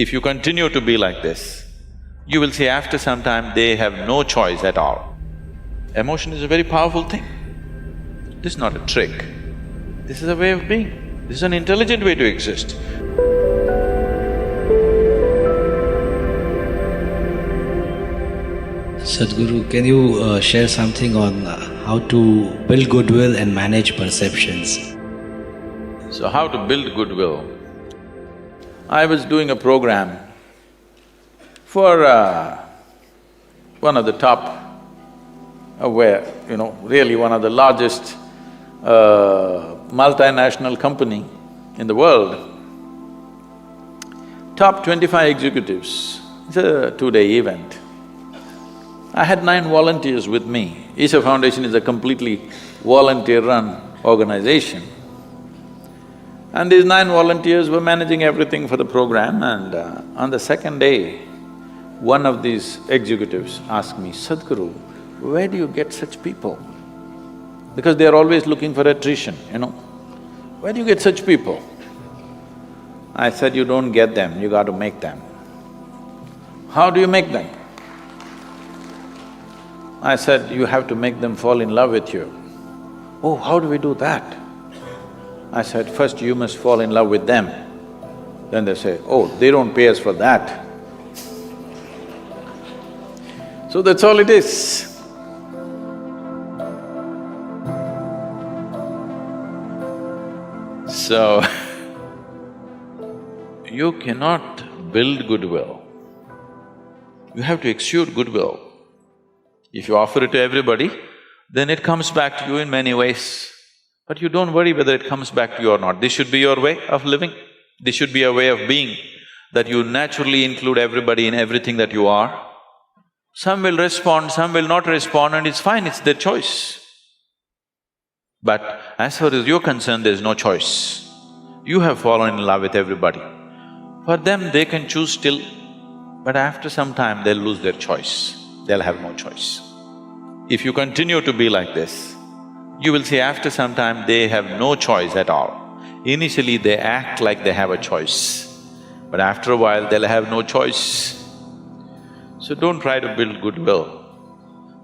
If you continue to be like this, you will see after some time they have no choice at all. Emotion is a very powerful thing. This is not a trick. This is a way of being. This is an intelligent way to exist. Sadhguru, can you share something on how to build goodwill and manage perceptions? So how to build goodwill? I was doing a program for one of the top, really one of the largest multinational company in the world. Top 25 executives, it's a two-day event. I had 9 volunteers with me. Isha Foundation is a completely volunteer-run organization. And these 9 volunteers were managing everything for the program, and on the second day, one of these executives asked me, "Sadhguru, where do you get such people?" Because they're always looking for attrition, Where do you get such people? I said, "You don't get them, you got to make them." "How do you make them?" I said, "You have to make them fall in love with you." "Oh, how do we do that?" I said, "First you must fall in love with them." Then they say, "Oh, they don't pay us for that." So that's all it is. So, you cannot build goodwill. You have to exude goodwill. If you offer it to everybody, then it comes back to you in many ways. But you don't worry whether it comes back to you or not. This should be your way of living. This should be a way of being, that you naturally include everybody in everything that you are. Some will respond, some will not respond, and it's fine, it's their choice. But as far as you're concerned, there's no choice. You have fallen in love with everybody. For them, they can choose still, but after some time, they'll lose their choice. They'll have no choice. If you continue to be like this, you will see after some time they have no choice at all. Initially, they act like they have a choice, but after a while, they'll have no choice. So don't try to build goodwill.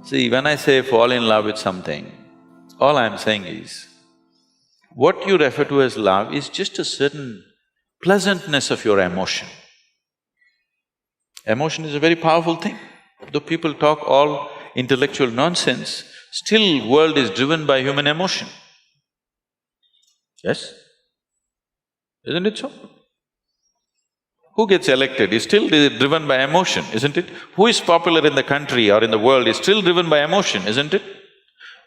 See, when I say fall in love with something, all I'm saying is, what you refer to as love is just a certain pleasantness of your emotion. Emotion is a very powerful thing. Though people talk all intellectual nonsense, still world is driven by human emotion. Yes? Isn't it so? Who gets elected is still driven by emotion, isn't it? Who is popular in the country or in the world is still driven by emotion, isn't it?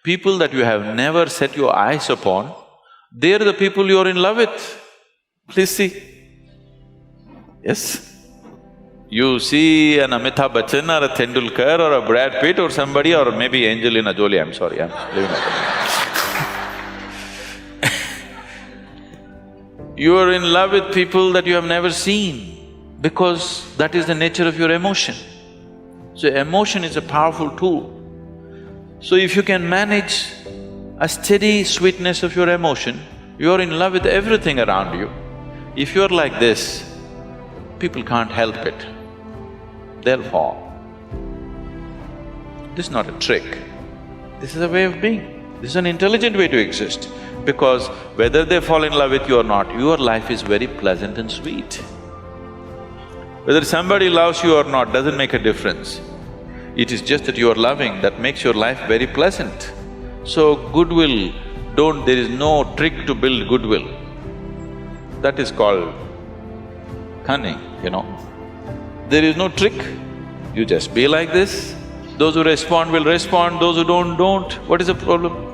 People that you have never set your eyes upon, they're the people you're in love with. Please see. Yes? You see an Amitabh Bachchan or a Tendulkar or a Brad Pitt or somebody, or maybe Angelina Jolie, I'm sorry, I'm leaving that. You are in love with people that you have never seen, because that is the nature of your emotion. So emotion is a powerful tool. So if you can manage a steady sweetness of your emotion, you're in love with everything around you. If you're like this, people can't help it. They'll fall. This is not a trick. This is a way of being. This is an intelligent way to exist. Because whether they fall in love with you or not, your life is very pleasant and sweet. Whether somebody loves you or not doesn't make a difference. It is just that you are loving that makes your life very pleasant. So goodwill, there is no trick to build goodwill. That is called cunning, There is no trick. You just be like this. Those who respond will respond, those who don't. What is the problem?